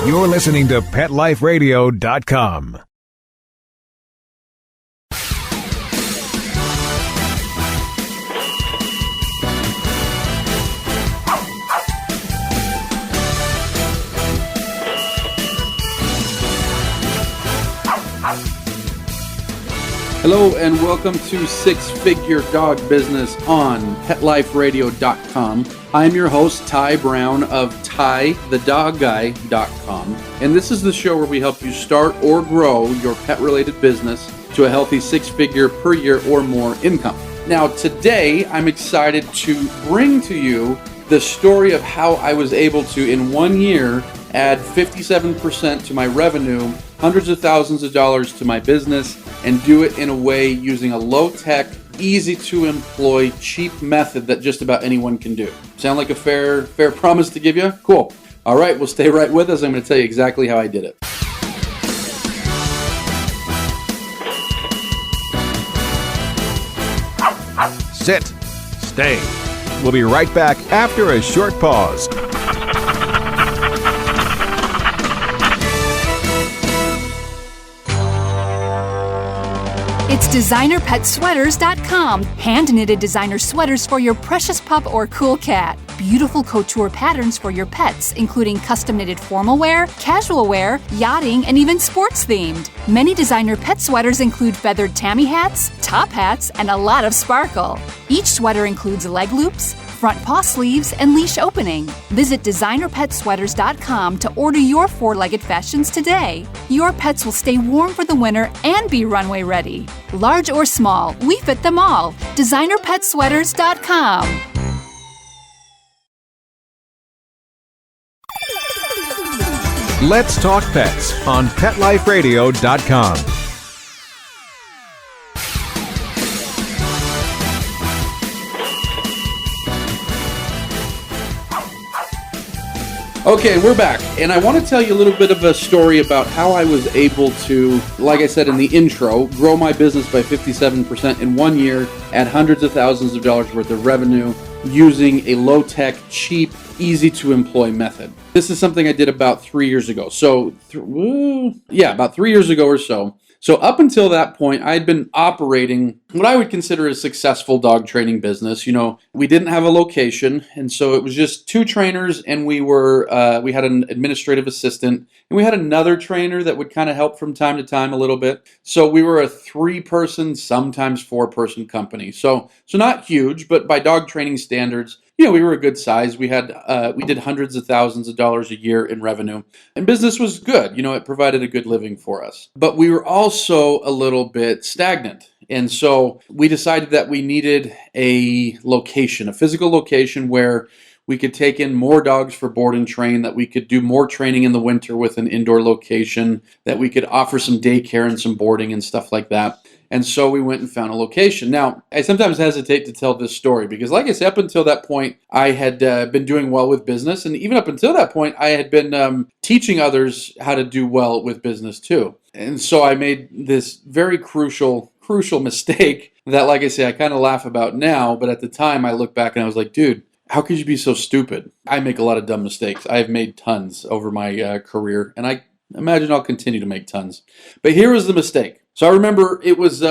You're listening to PetLifeRadio.com. Hello and welcome to Six Figure Dog Business on PetLifeRadio.com. I'm your host, Ty Brown of TyTheDogGuy.com, and this is the show where we help you start or grow your pet-related business to a healthy six-figure per year or more income. Now today, I'm excited to bring to you the story of how I was able to, in 1 year, add 57% to my revenue, hundreds of thousands of dollars to my business, and do it in a way using a low-tech, easy-to-employ, cheap method that just about anyone can do. Sound like a fair promise to give you? Cool. All right, well, stay right with us. I'm going to tell you exactly how I did it. Sit. Stay. We'll be right back after a short pause. It's DesignerPetSweaters.com. Hand-knitted designer sweaters for your precious pup or cool cat. Beautiful couture patterns for your pets, including custom-knitted formal wear, casual wear, yachting, and even sports-themed. Many designer pet sweaters include feathered tammy hats, top hats, and a lot of sparkle. Each sweater includes leg loops, front paw sleeves, and leash opening. Visit DesignerPetSweaters.com to order your four-legged fashions today. Your pets will stay warm for the winter and be runway ready. Large or small, we fit them all. DesignerPetSweaters.com. Let's talk pets on PetLifeRadio.com. Okay, we're back, and I want to tell you a little bit of a story about how I was able to, like I said in the intro, grow my business by 57% in 1 year, add hundreds of thousands of dollars worth of revenue using a low-tech, cheap, easy-to-employ method. This is something I did about 3 years ago. About 3 years ago or so. So up until that point, I had been operating what I would consider a successful dog training business. You know, we didn't have a location, and so it was just two trainers, and we had an administrative assistant, and we had another trainer that would kind of help from time to time a little bit. So we were a 3-person, sometimes 4-person company. So not huge, but by dog training standards, you know, we were a good size. We did hundreds of thousands of dollars a year in revenue, and business was good. You know, it provided a good living for us. But we were also a little bit stagnant. And so we decided that we needed a location, a physical location where we could take in more dogs for board and train, that we could do more training in the winter with an indoor location, that we could offer some daycare and some boarding and stuff like that. And so we went and found a location. Now, I sometimes hesitate to tell this story because, like I said, up until that point, I had been doing well with business. And even up until that point, I had been teaching others how to do well with business too. And so I made this very crucial mistake that, like I say, I kind of laugh about now. But at the time, I look back and I was like, dude, how could you be so stupid? I make a lot of dumb mistakes. I have made tons over my career, and I imagine I'll continue to make tons. But here was the mistake. So I remember it was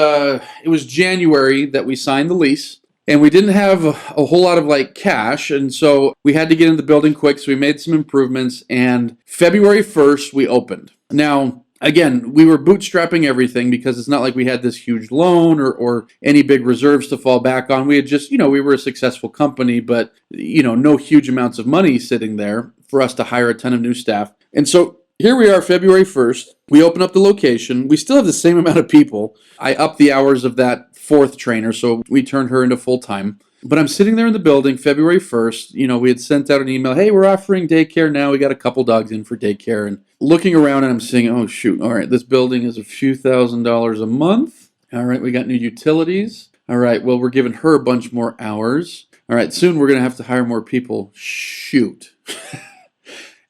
January that we signed the lease, and we didn't have a whole lot of cash, and so we had to get in the building quick. So we made some improvements, and February 1st we opened. Now, again, we were bootstrapping everything because it's not like we had this huge loan or any big reserves to fall back on. We had just, we were a successful company, but, no huge amounts of money sitting there for us to hire a ton of new staff. And so here we are, February 1st. We open up the location. We still have the same amount of people. I upped the hours of that 4th trainer, so we turned her into full-time. But I'm sitting there in the building, February 1st. We had sent out an email, hey, we're offering daycare now. We got a couple dogs in for daycare. And looking around, and I'm saying, oh, shoot. All right, this building is a few $1,000s a month. All right, we got new utilities. All right, well, we're giving her a bunch more hours. All right, soon we're going to have to hire more people. Shoot.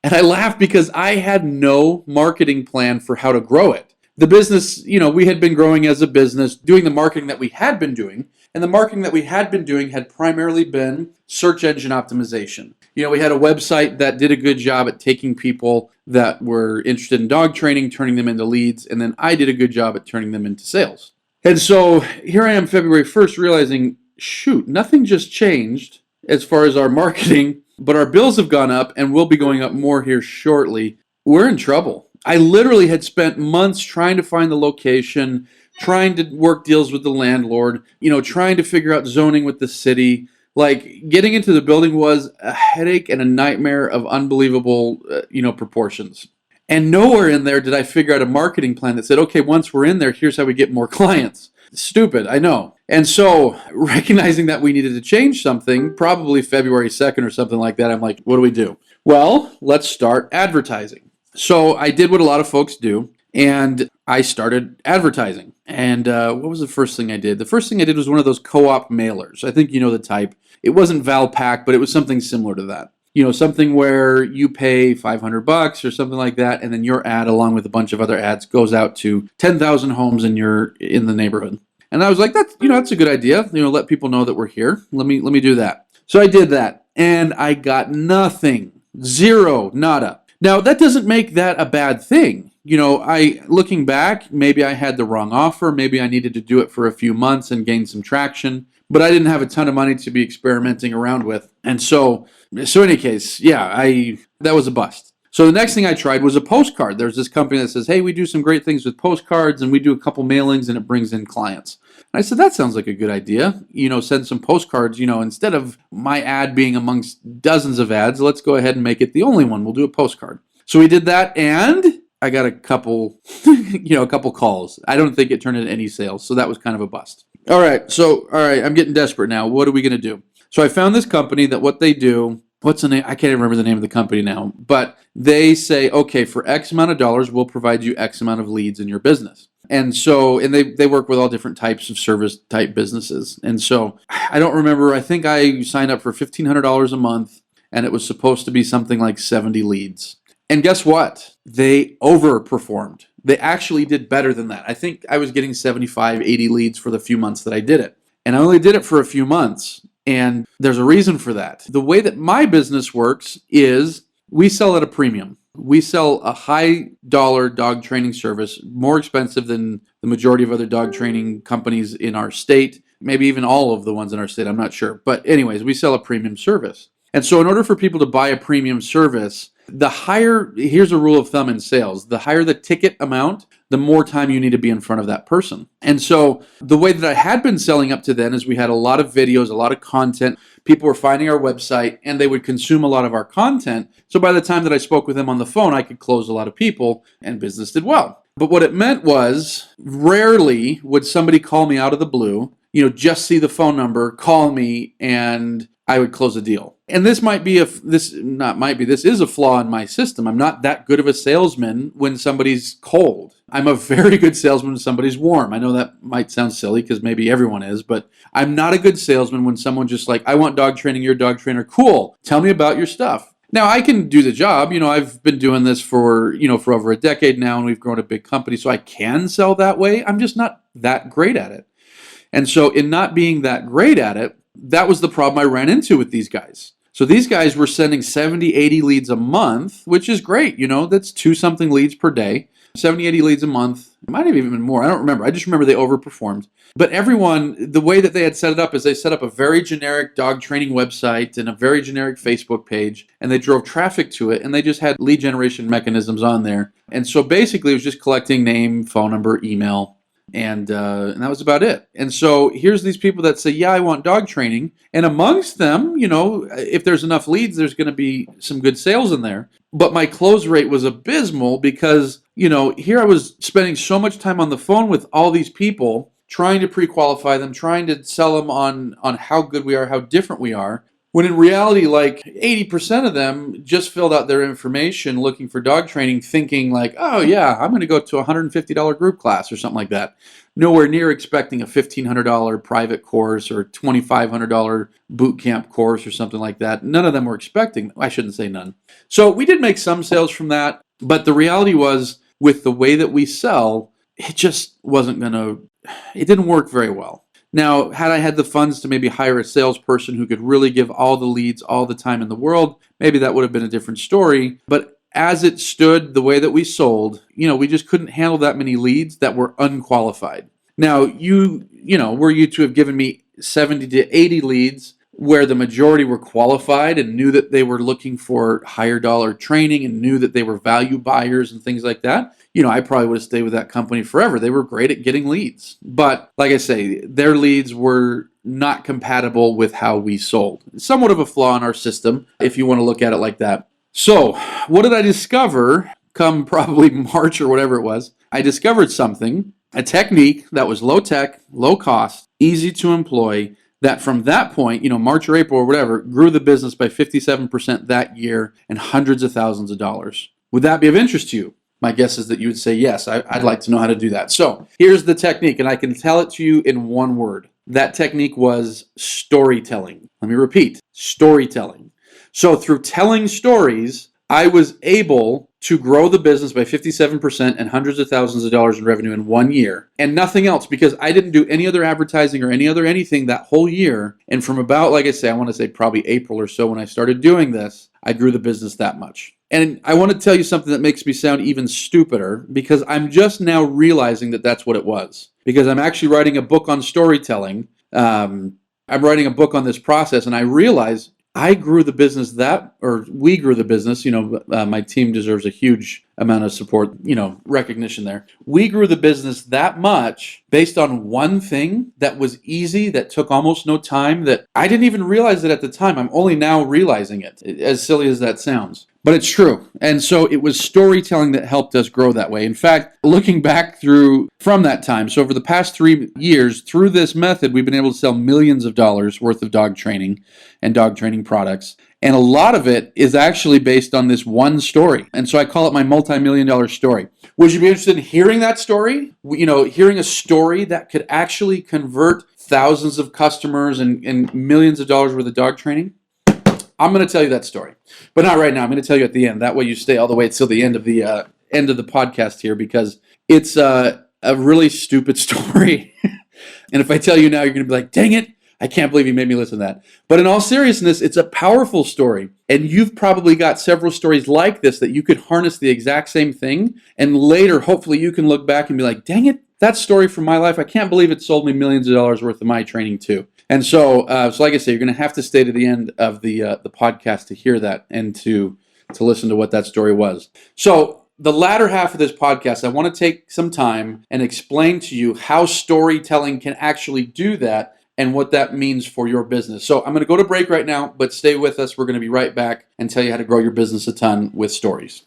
And I laughed because I had no marketing plan for how to grow it. The business, we had been growing as a business, doing the marketing that we had been doing, And the marketing that we had been doing had primarily been search engine optimization. We had a website that did a good job at taking people that were interested in dog training, turning them into leads, and then I did a good job at turning them into sales. And so here I am February 1st realizing, shoot, nothing just changed as far as our marketing, but our bills have gone up and will be going up more here shortly. We're in trouble. I literally had spent months trying to find the location, trying to work deals with the landlord, trying to figure out zoning with the city. Like, getting into the building was a headache and a nightmare of unbelievable, proportions. And nowhere in there did I figure out a marketing plan that said, okay, once we're in there, here's how we get more clients. Stupid, I know. And so, recognizing that we needed to change something, probably February 2nd or something like that, I'm like, what do we do? Well, let's start advertising. So I did what a lot of folks do, and I started advertising. And what was the first thing I did? The first thing I did was one of those co-op mailers. I think you know the type. It wasn't Valpak, but it was something similar to that. Something where you pay $500 or something like that, and then your ad, along with a bunch of other ads, goes out to 10,000 homes in the neighborhood. And I was like, that's a good idea. Let people know that we're here. Let me do that. So I did that, and I got nothing, zero, nada. Now, that doesn't make that a bad thing. Looking back, maybe I had the wrong offer. Maybe I needed to do it for a few months and gain some traction. But I didn't have a ton of money to be experimenting around with. And so in any case, that was a bust. So the next thing I tried was a postcard. There's this company that says, hey, we do some great things with postcards, and we do a couple mailings, and it brings in clients. And I said, that sounds like a good idea. Send some postcards, instead of my ad being amongst dozens of ads, let's go ahead and make it the only one. We'll do a postcard. So we did that, and I got a couple calls. I don't think it turned into any sales, so that was kind of a bust. All right, I'm getting desperate now. What are we going to do? So I found this company that what they do, what's the name? I can't even remember the name of the company now, but they say, okay, for X amount of dollars, we'll provide you X amount of leads in your business. And they work with all different types of service type businesses. And so I don't remember, I think I signed up for $1,500 a month, and it was supposed to be something like 70 leads. And guess what? They overperformed. They actually did better than that. I think I was getting 75, 80 leads for the few months that I did it. And I only did it for a few months. And there's a reason for that. The way that my business works is we sell at a premium. We sell a high dollar dog training service, more expensive than the majority of other dog training companies in our state, maybe even all of the ones in our state, I'm not sure. But anyways, we sell a premium service. And so in order for people to buy a premium service, here's a rule of thumb in sales, the higher the ticket amount, the more time you need to be in front of that person. And so the way that I had been selling up to then is we had a lot of videos, a lot of content. People were finding our website and they would consume a lot of our content. So by the time that I spoke with them on the phone, I could close a lot of people and business did well. But what it meant was rarely would somebody call me out of the blue, just see the phone number, call me, and I would close a deal. And this is a flaw in my system. I'm not that good of a salesman when somebody's cold. I'm a very good salesman when somebody's warm. I know that might sound silly because maybe everyone is, but I'm not a good salesman when someone just like, I want dog training, you're a dog trainer. Cool. Tell me about your stuff. Now I can do the job. I've been doing this for over a decade now, and we've grown a big company, so I can sell that way. I'm just not that great at it. And so in not being that great at it, that was the problem I ran into with these guys. So these guys were sending 70, 80 leads a month, which is great. That's 2-something leads per day. 70, 80 leads a month. It might have even been more. I don't remember. I just remember they overperformed. But everyone, the way that they had set it up is they set up a very generic dog training website and a very generic Facebook page, and they drove traffic to it, and they just had lead generation mechanisms on there. And so basically it was just collecting name, phone number, email, and that was about it. And so here's these people that say, yeah, I want dog training. And amongst them, if there's enough leads, there's going to be some good sales in there. But my close rate was abysmal because, here I was spending so much time on the phone with all these people, trying to pre-qualify them, trying to sell them on how good we are, how different we are. When in reality, like 80% of them just filled out their information looking for dog training, thinking like, oh yeah, I'm going to go to a $150 group class or something like that. Nowhere near expecting a $1,500 private course or $2,500 boot camp course or something like that. None of them were expecting. I shouldn't say none. So we did make some sales from that, but the reality was with the way that we sell, it just wasn't going to, it didn't work very well. Now, had I had the funds to maybe hire a salesperson who could really give all the leads all the time in the world, maybe that would have been a different story. But as it stood, the way that we sold, we just couldn't handle that many leads that were unqualified. Now, were you to have given me 70 to 80 leads where the majority were qualified and knew that they were looking for higher dollar training and knew that they were value buyers and things like that, I probably would have stayed with that company forever. They were great at getting leads. But like I say, their leads were not compatible with how we sold. Somewhat of a flaw in our system, if you want to look at it like that. So what did I discover come probably March or whatever it was? I discovered something, a technique that was low tech, low cost, easy to employ, that from that point, March or April or whatever, grew the business by 57% that year and hundreds of thousands of dollars. Would that be of interest to you? My guess is that you would say, yes, I'd like to know how to do that. So here's the technique, and I can tell it to you in one word. That technique was storytelling. Let me repeat, storytelling. So through telling stories, I was able to grow the business by 57% and hundreds of thousands of dollars in revenue in 1 year, and nothing else, because I didn't do any other advertising or anything that whole year. And from about, like I say, I want to say probably April or so when I started doing this, I grew the business that much. And I want to tell you something that makes me sound even stupider, because I'm just now realizing that that's what it was. Because I'm actually writing a book on storytelling. I'm writing a book on this process, and I realize I grew the business we grew the business. My team deserves a huge amount of support, recognition there. We grew the business that much based on one thing that was easy, that took almost no time, that I didn't even realize it at the time. I'm only now realizing it, as silly as that sounds. But it's true. And so it was storytelling that helped us grow that way. In fact, looking back from that time, so over the past 3 years, through this method, we've been able to sell millions of dollars worth of dog training and dog training products. And a lot of it is actually based on this one story. And so I call it my multi-million-dollar story. Would you be interested in hearing that story? Hearing a story that could actually convert thousands of customers and millions of dollars worth of dog training? I'm going to tell you that story, but not right now. I'm going to tell you at the end. That way you stay all the way till the end of the podcast here, because it's a really stupid story. And if I tell you now, you're going to be like, dang it, I can't believe you made me listen to that. But in all seriousness, it's a powerful story. And you've probably got several stories like this that you could harness the exact same thing. And later, hopefully you can look back and be like, dang it, that story from my life, I can't believe it sold me millions of dollars worth of my training too. And so like I say, you're going to have to stay to the end of the podcast to hear that and to listen to what that story was. So the latter half of this podcast, I want to take some time and explain to you how storytelling can actually do that and what that means for your business. So I'm going to go to break right now, but stay with us. We're going to be right back and tell you how to grow your business a ton with stories.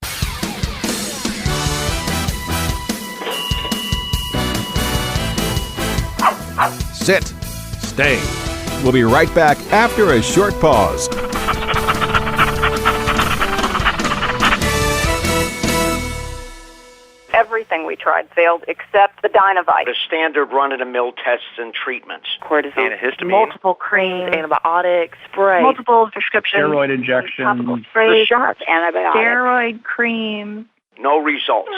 Sit. Stay. We'll be right back after a short pause. Everything we tried failed except the Dynovite. The standard run-of-the-mill tests and treatments. Cortisone. Antihistamine. Multiple creams, antibiotics, spray. Multiple prescriptions. Steroid injections. Spray shots, antibiotics. Steroid cream. No results.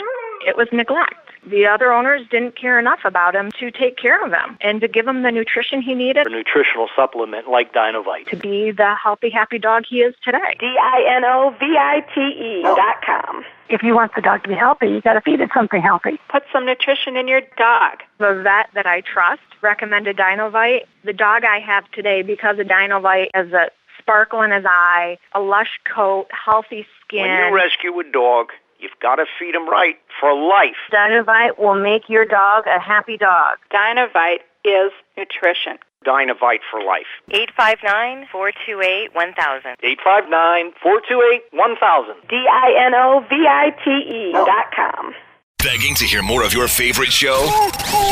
It was neglect. The other owners didn't care enough about him to take care of him and to give him the nutrition he needed. A nutritional supplement like Dynovite. To be the healthy, happy dog he is today. DINOVITE.com. If you want the dog to be healthy, you got to feed it something healthy. Put some nutrition in your dog. The vet that I trust recommended Dynovite. The dog I have today, because of Dynovite, has a sparkle in his eye, a lush coat, healthy skin. When you rescue a dog, you've got to feed him right for life. Dynovite will make your dog a happy dog. Dynovite is nutrition. Dynovite for life. 859-428-1000. 859-428-1000. DINOVITE.com. Begging to hear more of your favorite show?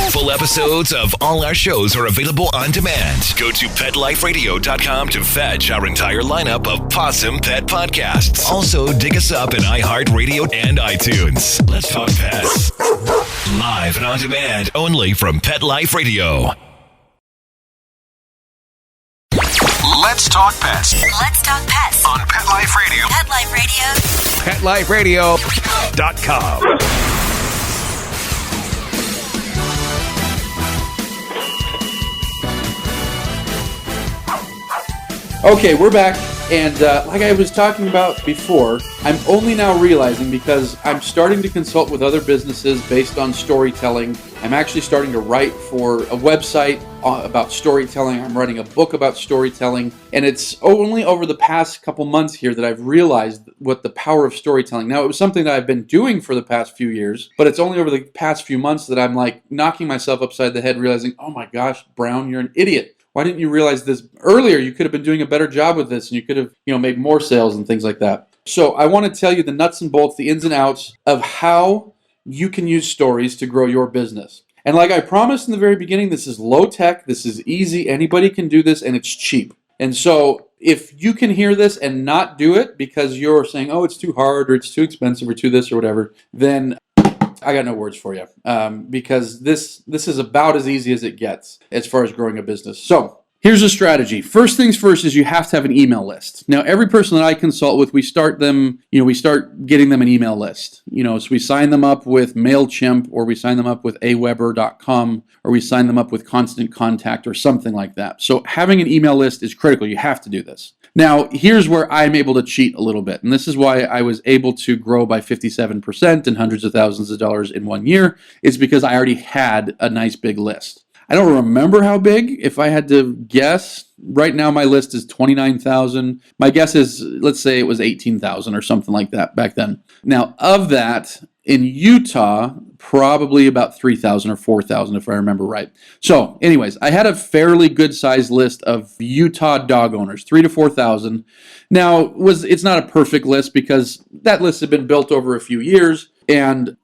Full episodes of all our shows are available on demand. Go to PetLifeRadio.com to fetch our entire lineup of Possum Pet podcasts. Also, dig us up in iHeartRadio and iTunes. Let's Talk Pets. Live and on demand only from Pet Life Radio. Let's Talk Pets. Let's Talk Pets. On Pet Life Radio. Pet Life Radio. PetLifeRadio.com. Okay, we're back, and like I was talking about before, I'm only now realizing, because I'm starting to consult with other businesses based on storytelling. I'm actually starting to write for a website about storytelling. I'm writing a book about storytelling, and it's only over the past couple months here that I've realized what the power of storytelling. Now, it was something that I've been doing for the past few years, but it's only over the past few months that I'm like knocking myself upside the head, realizing, oh my gosh, Brown, you're an idiot. Why didn't you realize this earlier? You could have been doing a better job with this, and you could have, made more sales and things like that. So I want to tell you the nuts and bolts, the ins and outs of how you can use stories to grow your business. And like I promised in the very beginning, this is low tech, this is easy, anybody can do this, and it's cheap. And so if you can hear this and not do it because you're saying, oh, it's too hard, or it's too expensive, or too this or whatever, then I got no words for you, because this is about as easy as it gets as far as growing a business. So here's a strategy. First things first is you have to have an email list. Now, every person that I consult with, we start getting them an email list. So we sign them up with MailChimp, or we sign them up with aweber.com, or we sign them up with Constant Contact or something like that. So having an email list is critical. You have to do this. Now, here's where I'm able to cheat a little bit, and this is why I was able to grow by 57% and hundreds of thousands of dollars in 1 year. It's because I already had a nice big list. I don't remember how big. If I had to guess, right now my list is 29,000. My guess is, let's say it was 18,000 or something like that back then. Now, of that, in Utah, probably about 3,000 or 4,000 if I remember right. So anyways, I had a fairly good sized list of Utah dog owners, 3,000 to 4,000. Now, it's not a perfect list because that list had been built over a few years. And,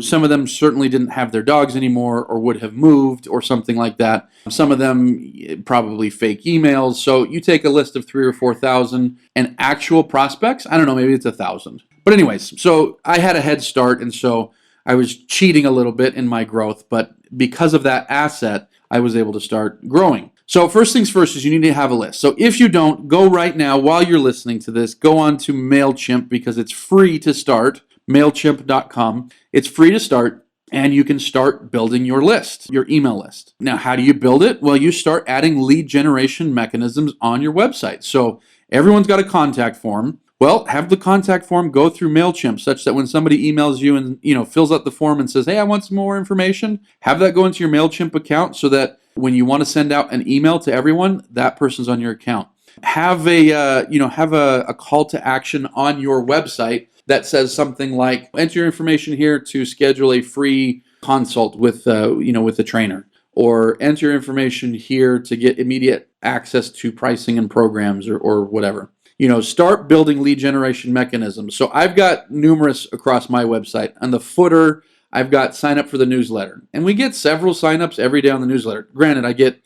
some of them certainly didn't have their dogs anymore, or would have moved or something like that. Some of them probably fake emails. So you take a list of 3,000 or 4,000 and actual prospects, I don't know, maybe it's 1,000. But anyways, so I had a head start, and so I was cheating a little bit in my growth. But because of that asset, I was able to start growing. So first things first is you need to have a list. So if you don't, go right now while you're listening to this, go on to MailChimp because it's free to start. MailChimp.com. It's free to start, and you can start building your list, your email list. Now, how do you build it? Well, you start adding lead generation mechanisms on your website. So everyone's got a contact form. Well, have the contact form go through MailChimp such that when somebody emails you and fills out the form and says, hey, I want some more information, have that go into your MailChimp account so that when you want to send out an email to everyone, that person's on your account. Have a call to action on your website that says something like, enter your information here to schedule a free consult with the trainer, or enter your information here to get immediate access to pricing and programs or whatever. Start building lead generation mechanisms. So I've got numerous across my website. On the footer, I've got sign up for the newsletter, and we get several signups every day on the newsletter. Granted, I get,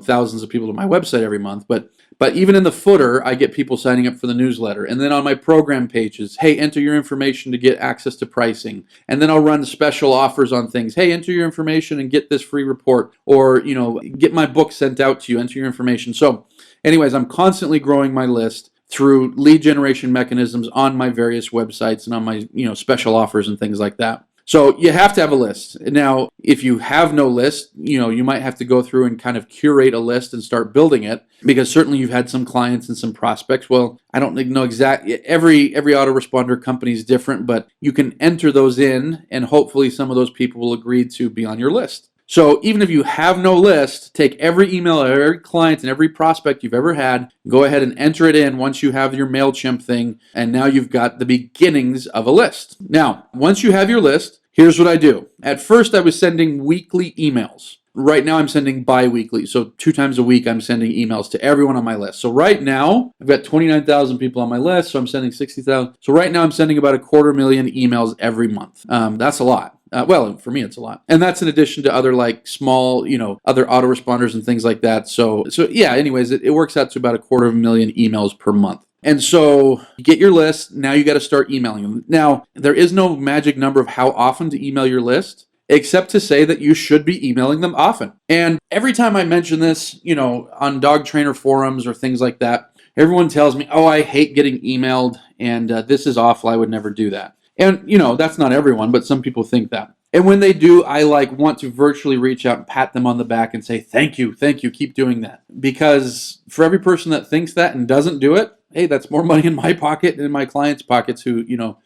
thousands of people to my website every month, but even in the footer, I get people signing up for the newsletter. And then on my program pages, hey, enter your information to get access to pricing. And then I'll run special offers on things. Hey, enter your information and get this free report, or, get my book sent out to you, enter your information. So anyways, I'm constantly growing my list through lead generation mechanisms on my various websites and on my, special offers and things like that. So you have to have a list. Now, if you have no list, you might have to go through and kind of curate a list and start building it, because certainly you've had some clients and some prospects. Well, I don't know exactly, every autoresponder company is different, but you can enter those in, and hopefully some of those people will agree to be on your list. So even if you have no list, take every email of every client and every prospect you've ever had, go ahead and enter it in once you have your MailChimp thing, and now you've got the beginnings of a list. Now, once you have your list, here's what I do. At first, I was sending weekly emails. Right now, I'm sending bi-weekly. So 2 times a week, I'm sending emails to everyone on my list. So right now, I've got 29,000 people on my list, so I'm sending 60,000. So right now, I'm sending about 250,000 emails every month. That's a lot. Well, for me, it's a lot. And that's in addition to other small, other autoresponders and things like that. So yeah, anyways, it works out to about 250,000 emails per month. And so you get your list. Now you got to start emailing them. Now, there is no magic number of how often to email your list, except to say that you should be emailing them often. And every time I mention this, on dog trainer forums or things like that, everyone tells me, oh, I hate getting emailed, and this is awful. I would never do that. And, that's not everyone, but some people think that. And when they do, I want to virtually reach out and pat them on the back and say, thank you, keep doing that. Because for every person that thinks that and doesn't do it, hey, that's more money in my pocket and in my clients' pockets who,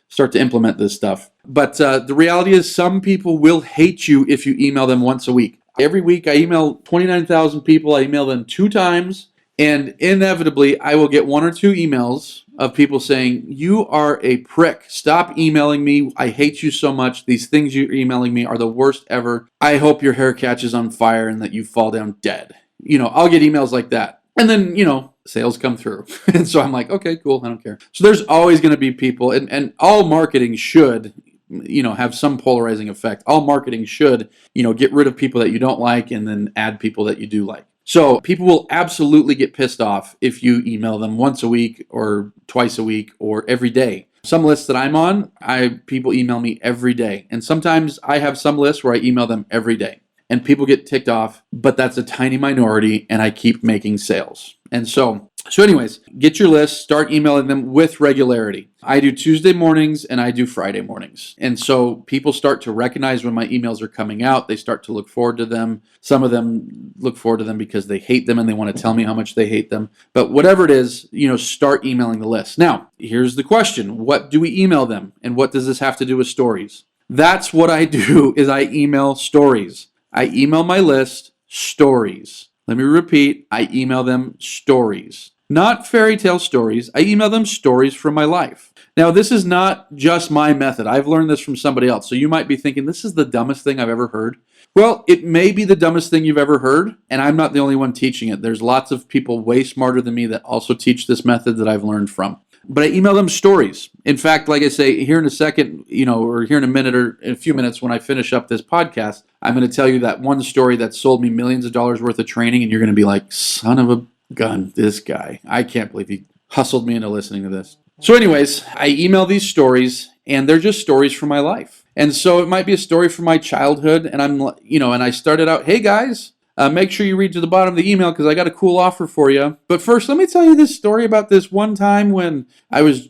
start to implement this stuff. But the reality is some people will hate you if you email them once a week. Every week I email 29,000 people. I email them 2 times. And inevitably, I will get 1 or 2 emails of people saying, you are a prick. Stop emailing me. I hate you so much. These things you're emailing me are the worst ever. I hope your hair catches on fire and that you fall down dead. I'll get emails like that. And then, sales come through. And so I'm like, okay, cool. I don't care. So there's always going to be people, and all marketing should, have some polarizing effect. All marketing should, get rid of people that you don't like and then add people that you do like. So people will absolutely get pissed off if you email them once a week or twice a week or every day. Some lists that I'm on, people email me every day. And sometimes I have some lists where I email them every day. And people get ticked off, but that's a tiny minority, and I keep making sales. And so anyways, get your list, start emailing them with regularity. I do Tuesday mornings and I do Friday mornings. And so people start to recognize when my emails are coming out. They start to look forward to them. Some of them look forward to them because they hate them and they want to tell me how much they hate them. But whatever it is, start emailing the list. Now, here's the question. What do we email them? And what does this have to do with stories? That's what I do, is I email stories. I email my list stories. Let me repeat, I email them stories. Not fairy tale stories. I email them stories from my life. Now, this is not just my method. I've learned this from somebody else. So you might be thinking, this is the dumbest thing I've ever heard. Well, it may be the dumbest thing you've ever heard, and I'm not the only one teaching it. There's lots of people way smarter than me that also teach this method that I've learned from. But I email them stories. In fact, like I say, here in a second, or here in a minute or in a few minutes when I finish up this podcast, I'm going to tell you that one story that sold me millions of dollars worth of training, and you're going to be like, son of a gun, this guy. I can't believe he hustled me into listening to this. So anyways, I email these stories, and they're just stories from my life. And so it might be a story from my childhood, and and I started out, hey guys, make sure you read to the bottom of the email because I got a cool offer for you. But first, let me tell you this story about this one time when I was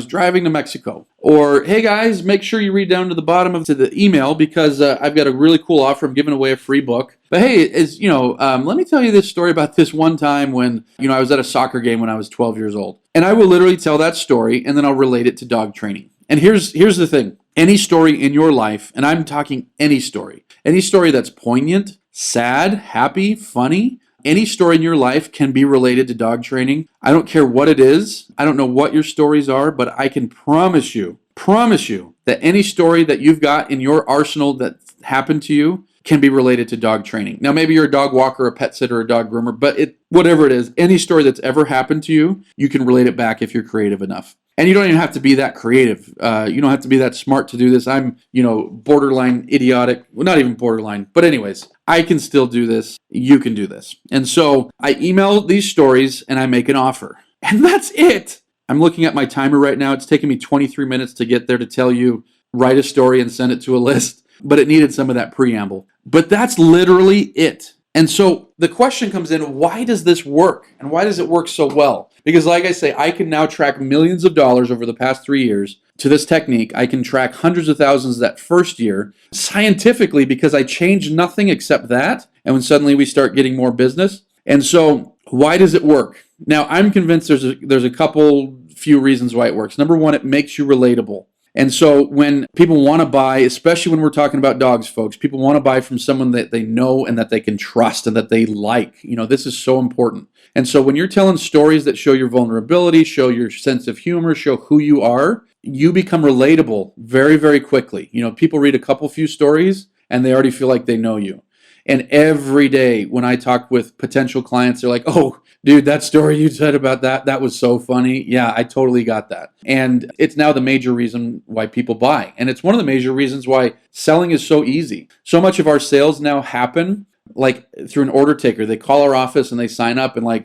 driving to Mexico. Or, hey guys, make sure you read down to the bottom of the email because I've got a really cool offer. I'm giving away a free book. But hey, let me tell you this story about this one time when, I was at a soccer game when I was 12 years old. And I will literally tell that story and then I'll relate it to dog training. And here's the thing. Any story in your life, and I'm talking any story that's poignant, sad, happy, funny, any story in your life can be related to dog training. I don't care what it is. I don't know what your stories are, but I can promise you that any story that you've got in your arsenal that happened to you can be related to dog training. Now, maybe you're a dog walker, a pet sitter, a dog groomer, but whatever it is, any story that's ever happened to you, you can relate it back if you're creative enough. And you don't even have to be that creative. You don't have to be that smart to do this. I'm, borderline idiotic. Well, not even borderline. But anyways, I can still do this. You can do this. And so I email these stories and I make an offer. And that's it. I'm looking at my timer right now. It's taken me 23 minutes to get there to tell you, write a story and send it to a list. But it needed some of that preamble. But that's literally it. And so the question comes in, why does this work? And why does it work so well? Because like I say, I can now track millions of dollars over the past 3 years to this technique. I can track hundreds of thousands that first year scientifically because I changed nothing except that. And when suddenly we start getting more business. And so why does it work? Now, I'm convinced there's a few reasons why it works. Number one, it makes you relatable. And so when people want to buy, especially when we're talking about dogs, folks, people want to buy from someone that they know and that they can trust and that they like. This is so important. And so when you're telling stories that show your vulnerability, show your sense of humor, show who you are, you become relatable very, very quickly. People read a few stories and they already feel like they know you. And every day when I talk with potential clients, they're like, oh, dude, that story you said about that was so funny. Yeah, I totally got that. And it's now the major reason why people buy. And it's one of the major reasons why selling is so easy. So much of our sales now happen like through an order taker. They call our office and they sign up and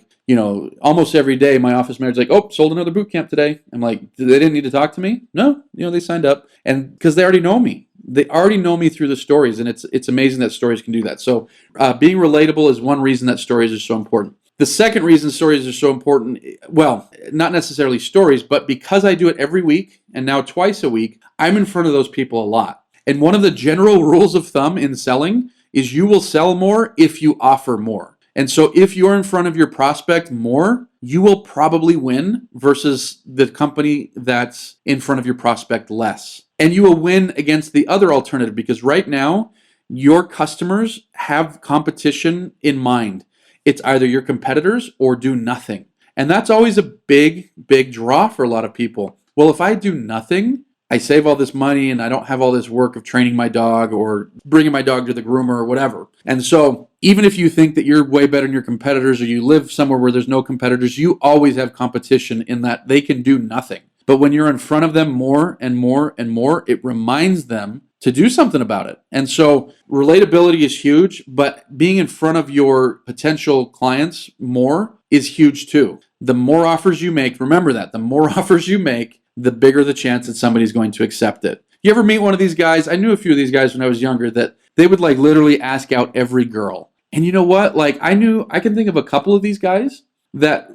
almost every day my office manager's like, oh, sold another boot camp today. I'm like, they didn't need to talk to me? No, they signed up. And because they already know me. They already know me through the stories, and it's amazing that stories can do that. So being relatable is one reason that stories are so important. The second reason stories are so important, well, not necessarily stories, but because I do it every week and now twice a week, I'm in front of those people a lot. And one of the general rules of thumb in selling is you will sell more if you offer more. And so if you're in front of your prospect more, you will probably win versus the company that's in front of your prospect less. And you will win against the other alternative because right now, your customers have competition in mind. It's either your competitors or do nothing. And that's always a big, big draw for a lot of people. Well, if I do nothing, I save all this money and I don't have all this work of training my dog or bringing my dog to the groomer or whatever. And so even if you think that you're way better than your competitors or you live somewhere where there's no competitors, you always have competition in that they can do nothing. But when you're in front of them more and more and more, it reminds them to do something about it. And so relatability is huge, but being in front of your potential clients more is huge too. The more offers you make, remember that, the more offers you make, the bigger the chance that somebody's going to accept it. You ever meet one of these guys? I knew a few of these guys when I was younger that they would like literally ask out every girl. And you know what? Like I can think of a couple of these guys that,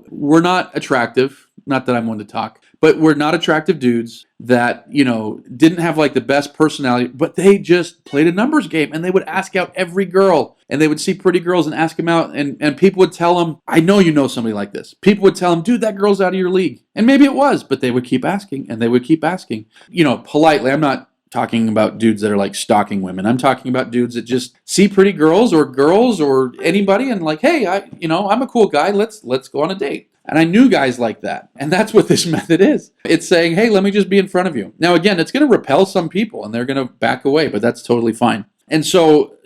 were not attractive. Not that I'm one to talk, but were not attractive dudes that, didn't have like the best personality, but they just played a numbers game and they would ask out every girl and they would see pretty girls and ask them out. And people would tell them, I know you know somebody like this. People would tell them, dude, that girl's out of your league. And maybe it was, but they would keep asking and they would keep asking, politely. I'm not talking about dudes that are like stalking women. I'm talking about dudes that just see pretty girls or anybody and like, hey, I'm a cool guy. Let's go on a date. And I knew guys like that. And that's what this method is. It's saying, hey, let me just be in front of you. Now, again, it's going to repel some people and they're going to back away, but that's totally fine. And so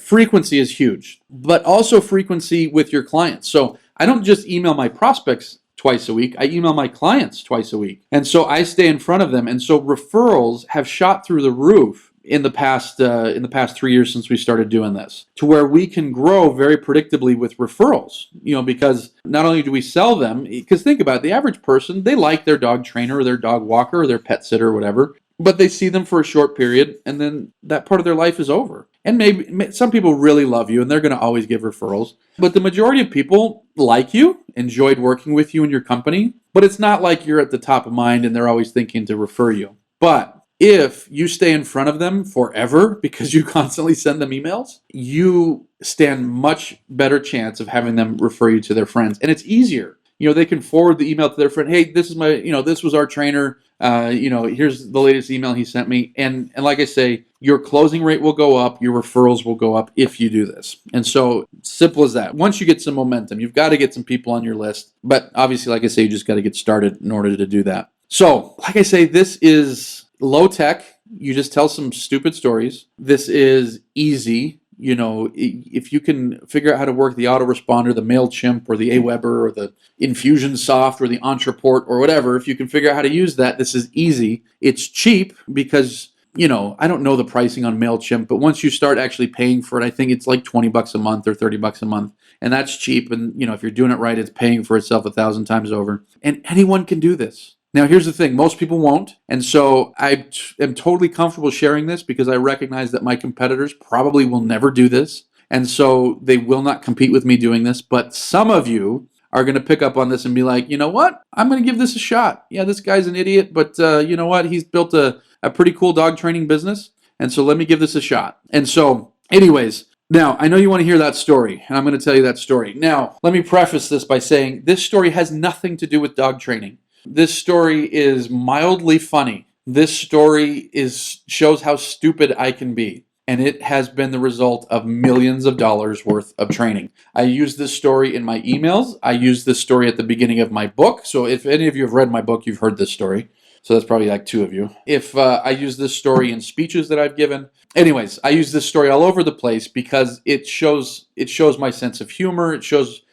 frequency is huge, but also frequency with your clients. So I don't just email my prospects twice a week. I email my clients twice a week. And so I stay in front of them. And so referrals have shot through the roof in the past 3 years since we started doing this, to where we can grow very predictably with referrals, because not only do we sell them, because think about it, the average person, they like their dog trainer or their dog walker or their pet sitter or whatever, but they see them for a short period and then that part of their life is over. And maybe some people really love you and they're going to always give referrals, but the majority of people like you, enjoyed working with you and your company, but it's not like you're at the top of mind and they're always thinking to refer you. But if you stay in front of them forever because you constantly send them emails, you stand much better chance of having them refer you to their friends. And it's easier. They can forward the email to their friend. Hey, this is this was our trainer. Here's the latest email he sent me. And like I say, your closing rate will go up. Your referrals will go up if you do this. And so simple as that. Once you get some momentum, you've got to get some people on your list. But obviously, like I say, you just got to get started in order to do that. So like I say, this is low tech. You just tell some stupid stories. This is easy. If you can figure out how to work the autoresponder, the MailChimp or the Aweber or the Infusionsoft or the Entreport or whatever, if you can figure out how to use that, this is easy. It's cheap because, I don't know the pricing on MailChimp, but once you start actually paying for it, I think it's like $20 a month or $30 a month. And that's cheap. And, if you're doing it right, it's paying for itself 1,000 times over. And anyone can do this. Now, here's the thing. Most people won't. And so I am totally comfortable sharing this because I recognize that my competitors probably will never do this. And so they will not compete with me doing this. But some of you are going to pick up on this and be like, you know what? I'm going to give this a shot. Yeah, this guy's an idiot, but you know what? He's built a pretty cool dog training business. And so let me give this a shot. And so anyways, now I know you want to hear that story, and I'm going to tell you that story. Now, let me preface this by saying this story has nothing to do with dog training. This story is mildly funny. This story shows how stupid I can be. And it has been the result of millions of dollars worth of training. I use this story in my emails. I use this story at the beginning of my book. So if any of you have read my book, you've heard this story. So that's probably like 2 of you. If I use this story in speeches that I've given. Anyways, I use this story all over the place because it shows my sense of humor.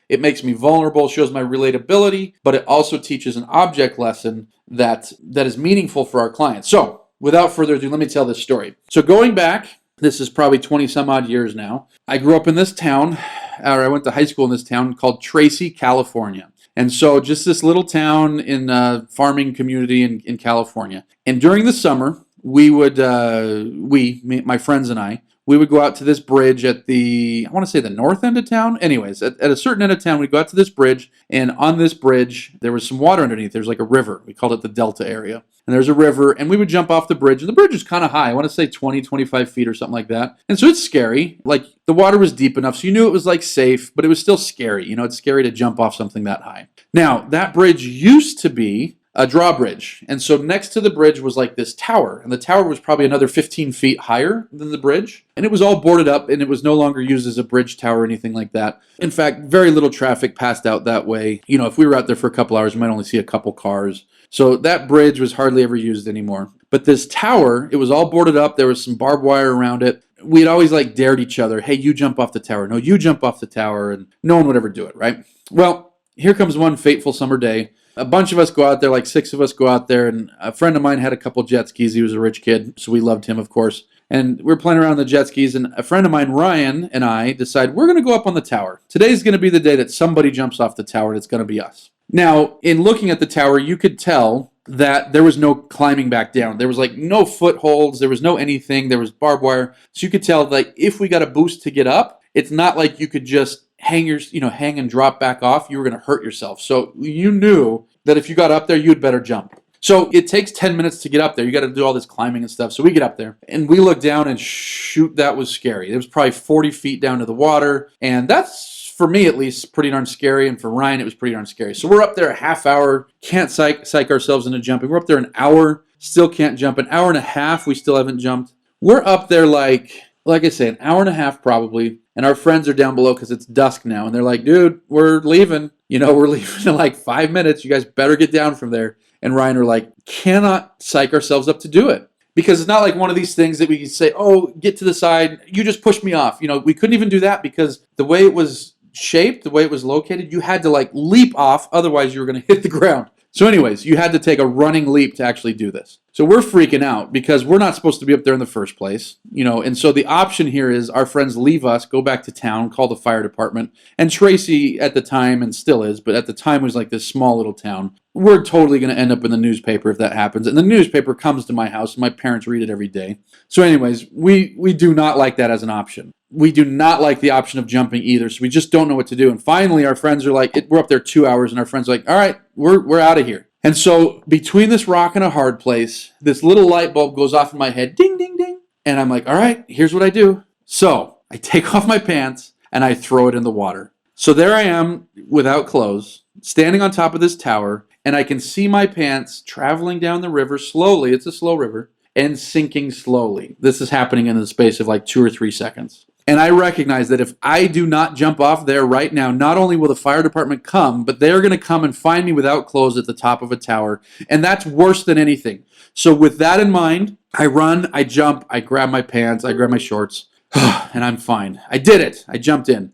It makes me vulnerable, shows my relatability, but it also teaches an object lesson that is meaningful for our clients. So without further ado, let me tell this story. So going back, this is probably 20 some odd years now. I grew up in this town, or I went to high school in this town called Tracy, California. And so just this little town in a farming community in California. And during the summer, my friends and I, we would go out to this bridge at I want to say the north end of town. Anyways, at a certain end of town, we'd go out to this bridge, and on this bridge, there was some water underneath. There's like a river. We called it the Delta area. And there's a river, and we would jump off the bridge, and the bridge is kind of high. I want to say 20, 25 feet or something like that. And so it's scary. Like, the water was deep enough, so you knew it was like safe, but it was still scary. It's scary to jump off something that high. Now, that bridge used to be a drawbridge. And so next to the bridge was like this tower. And the tower was probably another 15 feet higher than the bridge. And it was all boarded up, and it was no longer used as a bridge tower or anything like that. In fact, very little traffic passed out that way. If we were out there for a couple hours, we might only see a couple cars. So that bridge was hardly ever used anymore. But this tower, it was all boarded up. There was some barbed wire around it. We'd always dared each other. Hey, you jump off the tower. No, you jump off the tower. And no one would ever do it, right? Well, here comes one fateful summer day. A bunch of us go out there, like 6 of us go out there, and a friend of mine had a couple jet skis. He was a rich kid, so we loved him, of course. And we're playing around the jet skis, and a friend of mine, Ryan, and I decide we're going to go up on the tower. Today's going to be the day that somebody jumps off the tower, and it's going to be us. Now, in looking at the tower, you could tell that there was no climbing back down. There was no footholds. There was no anything. There was barbed wire. So you could tell if we got a boost to get up, it's not like you could just hang and drop back off. You were going to hurt yourself. So you knew that if you got up there, you'd better jump. So it takes 10 minutes to get up there. You got to do all this climbing and stuff. So we get up there and we look down, and shoot, that was scary. It was probably 40 feet down to the water. And that's, for me at least, pretty darn scary. And for Ryan, it was pretty darn scary. So we're up there a half hour, can't psych ourselves into jumping. We're up there an hour, still can't jump. An hour and a half, we still haven't jumped. We're up there like I say, an hour and a half probably. And our friends are down below because it's dusk now. And they're like, dude, we're leaving. We're leaving in 5 minutes. You guys better get down from there. And Ryan are like, cannot psych ourselves up to do it. Because it's not like one of these things that we can say, oh, get to the side. You just pushed me off. We couldn't even do that because the way it was shaped, the way it was located, you had to leap off. Otherwise, you were going to hit the ground. So anyways, you had to take a running leap to actually do this. So we're freaking out because we're not supposed to be up there in the first place, and so the option here is our friends leave us, go back to town, call the fire department. And Tracy at the time, and still is, but at the time was this small little town. We're totally going to end up in the newspaper if that happens. And the newspaper comes to my house, and my parents read it every day. So anyways, we do not like that as an option. We do not like the option of jumping either, so we just don't know what to do. And finally, our friends are we're up there 2 hours, and our friends are like, all right, we're out of here. And so between this rock and a hard place, this little light bulb goes off in my head, ding, ding, ding. And I'm like, all right, here's what I do. So I take off my pants, and I throw it in the water. So there I am without clothes, standing on top of this tower, and I can see my pants traveling down the river slowly. It's a slow river, and sinking slowly. This is happening in the space of 2 or 3 seconds. And I recognize that if I do not jump off there right now, not only will the fire department come, but they're going to come and find me without clothes at the top of a tower. And that's worse than anything. So with that in mind, I run, I jump, I grab my pants, I grab my shorts, and I'm fine. I did it. I jumped in.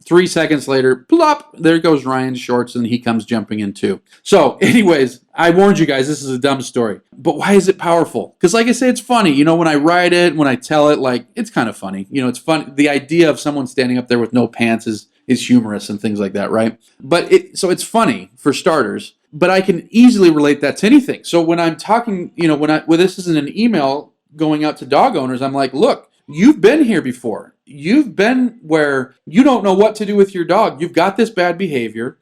3 seconds later, plop, there goes Ryan's shorts, and he comes jumping in too. So anyways, I warned you guys, this is a dumb story. But why is it powerful? Because like I say, it's funny. When I write it, when I tell it, it's kind of funny. It's fun. The idea of someone standing up there with no pants is humorous and things like that, right? But so it's funny for starters. But I can easily relate that to anything. So when I'm talking, when this isn't an email going out to dog owners, I'm like, look, you've been here before. You've been where you don't know what to do with your dog. You've got this bad behavior.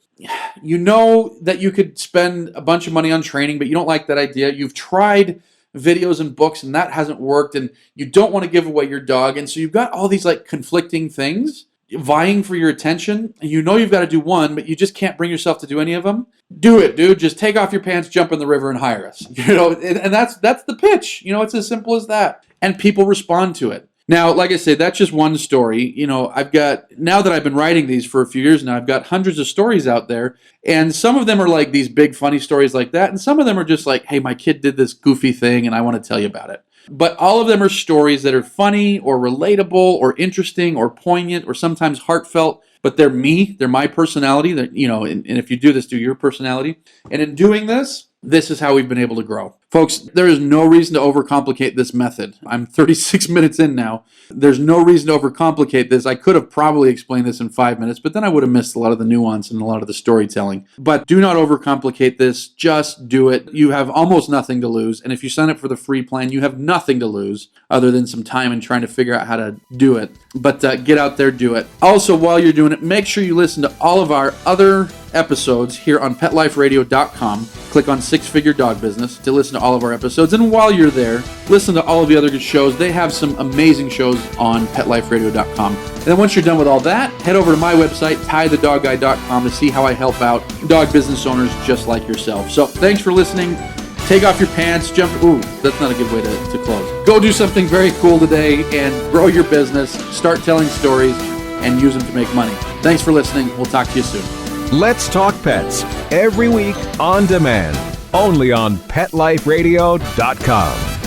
You know that you could spend a bunch of money on training, but you don't like that idea. You've tried videos and books, and that hasn't worked, and you don't want to give away your dog. And so you've got all these conflicting things vying for your attention. You've got to do one, but you just can't bring yourself to do any of them. Do it, dude. Just take off your pants, jump in the river, and hire us. And that's the pitch. It's as simple as that. And people respond to it. Now, like I said, that's just one story. I've got, now that I've been writing these for a few years now, I've got hundreds of stories out there. And some of them are these big funny stories like that. And some of them are just hey, my kid did this goofy thing and I want to tell you about it. But all of them are stories that are funny or relatable or interesting or poignant or sometimes heartfelt. But they're me. They're my personality. And if you do this, do your personality. And in doing this, This is how we've been able to grow. Folks, there is no reason to overcomplicate this method. I'm 36 minutes in now. There's no reason to overcomplicate this. I could have probably explained this in 5 minutes, but then I would have missed a lot of the nuance and a lot of the storytelling. But do not overcomplicate this. Just do it. You have almost nothing to lose. And if you sign up for the free plan, you have nothing to lose other than some time and trying to figure out how to do it. But get out there, do it. Also, while you're doing it, make sure you listen to all of our other episodes here on PetLifeRadio.com. Click on Six Figure Dog Business to listen to all of our episodes. And while you're there, listen to all of the other good shows. They have some amazing shows on PetLifeRadio.com. And then once you're done with all that, head over to my website, TyTheDogGuy.com, to see how I help out dog business owners just like yourself. So thanks for listening. Take off your pants, jump. Ooh, that's not a good way to close. Go do something very cool today and grow your business. Start telling stories and use them to make money. Thanks for listening. We'll talk to you soon. Let's Talk Pets, every week on demand, only on PetLifeRadio.com.